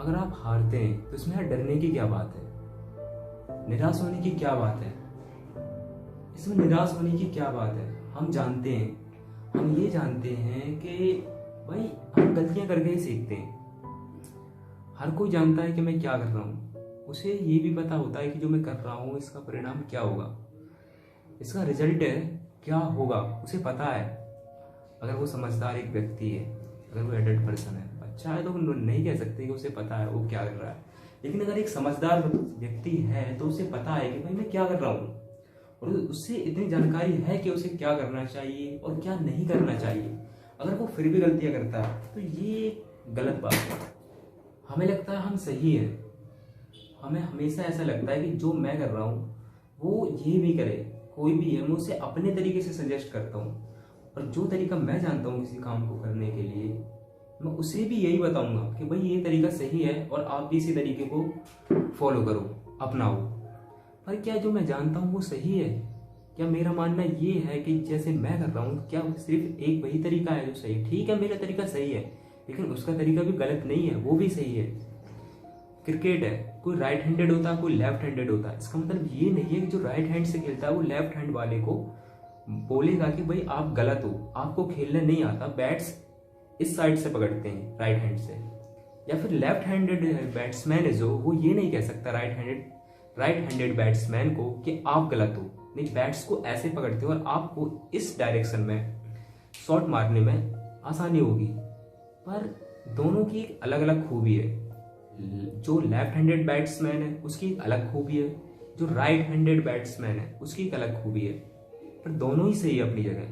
अगर आप हारते हैं तो इसमें यार डरने की क्या बात है, निराश होने की क्या बात है, इसमें निराश होने की क्या बात है। हम जानते हैं, हम ये जानते हैं कि भाई हम गलतियां करके ही सीखते हैं। हर कोई जानता है कि मैं क्या कर रहा हूँ, उसे ये भी पता होता है कि जो मैं कर रहा हूँ इसका परिणाम क्या होगा, इसका रिजल्ट है क्या होगा, उसे पता है। अगर वो समझदार एक व्यक्ति है, अगर वो एडल्ट पर्सन है, अच्छा है, तो नहीं कह सकते कि उसे पता है वो क्या कर रहा है। लेकिन अगर एक समझदार व्यक्ति है तो उसे पता है कि भाई मैं क्या कर रहा हूँ, और उससे इतनी जानकारी है कि उसे क्या करना चाहिए और क्या नहीं करना चाहिए। अगर वो फिर भी गलतियां करता है तो ये गलत बात है। हमें लगता है हम सही है, हमें हमेशा ऐसा लगता है कि जो मैं कर रहा हूँ वो ये भी करे, कोई भी है, मैं उसे अपने तरीके से सजेस्ट करता हूँ, और जो तरीका मैं जानता हूँ किसी काम को करने के लिए मैं उसे भी यही बताऊंगा कि भाई ये तरीका सही है और आप भी इसी तरीके को फॉलो करो, अपनाओ। पर क्या जो मैं जानता हूँ वो सही है? क्या मेरा मानना ये है कि जैसे मैं कर रहा हूँ क्या सिर्फ एक वही तरीका है जो सही है? ठीक है, मेरा तरीका सही है, लेकिन उसका तरीका भी गलत नहीं है, वो भी सही है। क्रिकेट है, कोई राइट हैंडेड होता है, कोई लेफ्ट हैंडेड होता है। इसका मतलब ये नहीं है कि जो राइट हैंड से खेलता है वो लेफ्ट हैंड वाले को बोलेगा कि भाई आप गलत हो, आपको खेलना नहीं आता, बैट्स इस साइड से पकड़ते हैं राइट हैंड से। या फिर लेफ्ट हैंडेड बैट्समैन है जो, वो ये नहीं कह सकता राइट हैंडेड बैट्समैन को कि आप गलत हो, नहीं, बैट्स को ऐसे पकड़ते हो और आपको इस डायरेक्शन में शॉट मारने में आसानी होगी। पर दोनों की एक अलग अलग खूबी है। जो लेफ्ट हैंडेड बैट्समैन है उसकी एक अलग खूबी है, जो राइट हैंडेड बैट्समैन है उसकी एक अलग खूबी है। पर दोनों ही सही है अपनी जगह,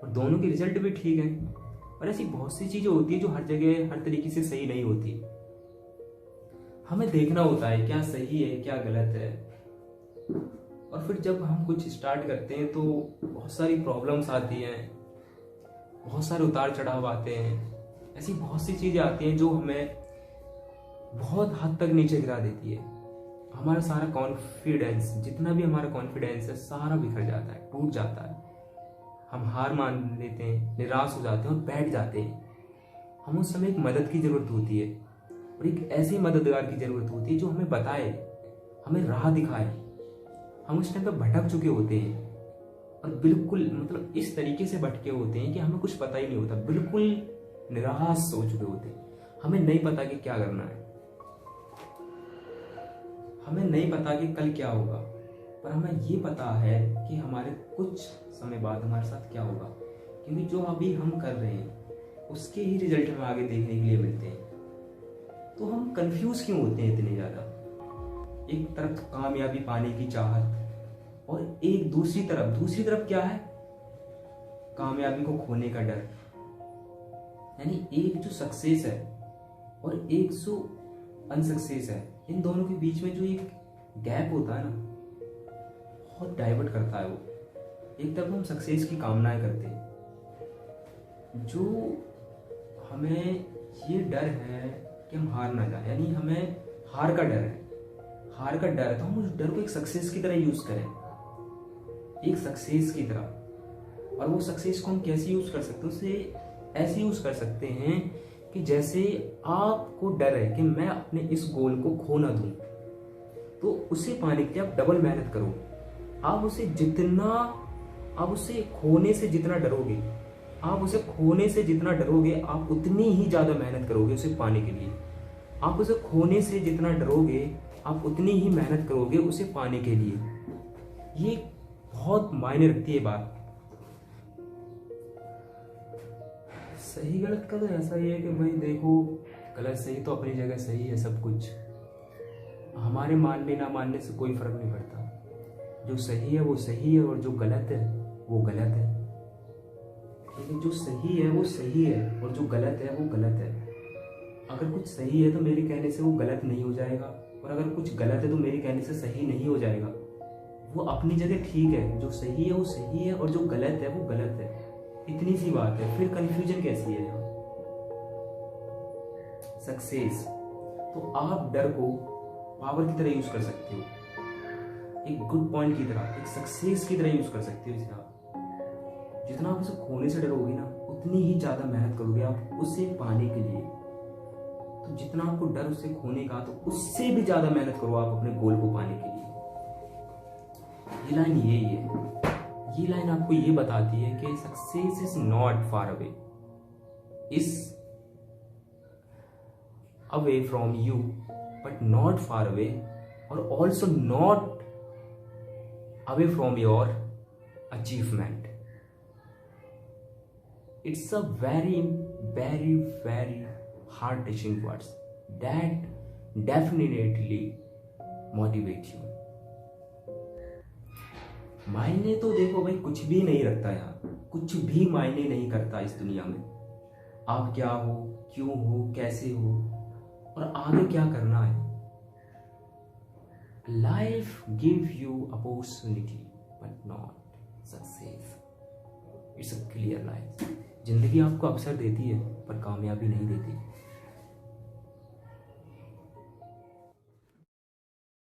और दोनों के रिजल्ट भी ठीक है। और ऐसी बहुत सी चीजें होती है जो हर जगह हर तरीके से सही नहीं होती। हमें देखना होता है क्या सही है क्या गलत है। और फिर जब हम कुछ स्टार्ट करते हैं तो बहुत सारी प्रॉब्लम्स आती हैं, बहुत सारे उतार चढ़ाव आते हैं, ऐसी बहुत सी चीजें आती हैं जो हमें बहुत हद तक नीचे गिरा देती है। हमारा सारा कॉन्फिडेंस, जितना भी हमारा कॉन्फिडेंस है, सारा बिखर जाता है, टूट जाता है। हम हार मान लेते हैं, निराश हो जाते हैं और बैठ जाते हैं। हम उस समय एक मदद की जरूरत होती है, और एक ऐसे मददगार की जरूरत होती है जो हमें बताए, हमें राह दिखाए। हम उस टाइम पर भटक चुके होते हैं, और बिल्कुल मतलब इस तरीके से भटके होते हैं कि हमें कुछ पता ही नहीं होता, बिल्कुल निराश हो चुके होते हैं। हमें नहीं पता कि क्या करना है, हमें नहीं पता कि कल क्या होगा, पर हमें ये पता है कि हमारे कुछ समय बाद हमारे साथ क्या होगा। क्योंकि जो अभी हम कर रहे हैं उसके ही रिजल्ट हमें आगे देखने के लिए मिलते हैं। तो हम कंफ्यूज क्यों होते हैं इतने ज्यादा? एक तरफ कामयाबी पाने की चाहत, और एक दूसरी तरफ क्या है? कामयाबी को खोने का डर। यानी एक जो सक्सेस है और एक जो अनसक्सेस है, इन दोनों के बीच में जो एक गैप होता है ना, बहुत डाइवर्ट करता है वो। एक तरफ हम सक्सेस की कामनाएं करते हैं, जो हमें ये डर है कि हम हार ना जाए, यानी हमें हार का डर है, तो हम उस डर को एक सक्सेस की तरह यूज करें, एक सक्सेस की तरह। और वो सक्सेस को हम कैसे यूज कर सकते हैं? उसे ऐसे यूज कर सकते हैं कि जैसे आपको डर है कि मैं अपने इस गोल को खो ना दूं, तो उसे पाने के लिए आप डबल मेहनत करो। आप उसे खोने से जितना डरोगे, आप उतनी ही ज्यादा मेहनत करोगे उसे पाने के लिए। आप उसे खोने से जितना डरोगे, आप उतनी ही मेहनत करोगे उसे पाने के लिए। ये बहुत मायने रखती है बात। सही गलत का तो ऐसा ही है कि भाई देखो, गलत सही तो अपनी जगह सही है सब कुछ। हमारे मानने ना मानने से कोई फर्क नहीं पड़ता। जो सही है वो सही है, और जो गलत है वो गलत है। लेकिन जो सही है वो सही है, और जो गलत है वो गलत है। अगर कुछ सही है तो मेरे कहने से वो गलत नहीं हो जाएगा, और अगर कुछ गलत है तो मेरे कहने से सही नहीं हो जाएगा। वो अपनी जगह ठीक है, जो सही है वो सही है, और जो गलत है वो गलत है। इतनी सी बात है, फिर कंफ्यूजन कैसी है यहाँ? सक्सेस तो आप डर को पावर की तरह यूज कर सकते हो, एक गुड पॉइंट की तरह, एक सक्सेस की तरह यूज कर सकते हो इसे आप। जितना आप उसे खोने से डरोगे ना, उतनी ही ज्यादा मेहनत करोगे आप उसे पाने के लिए। तो जितना आपको डर उससे खोने का, तो उससे भी ज्यादा मेहनत करो आप अपने गोल को पाने के लिए। ये लाइन यही है। ये लाइन आपको ये बताती है कि success is not far away, is away from you but not far away, और also not away from your achievement. It's a very, very, very heart touching words that definitely motivate you. मायने तो देखो भाई कुछ भी नहीं रखता यार, कुछ भी मायने नहीं करता इस दुनिया में। आप क्या हो, क्यों हो, कैसे हो, और आगे क्या करना है। Life give you opportunity but not success. It's a clear line. जिंदगी आपको अवसर देती है पर कामयाबी नहीं देती।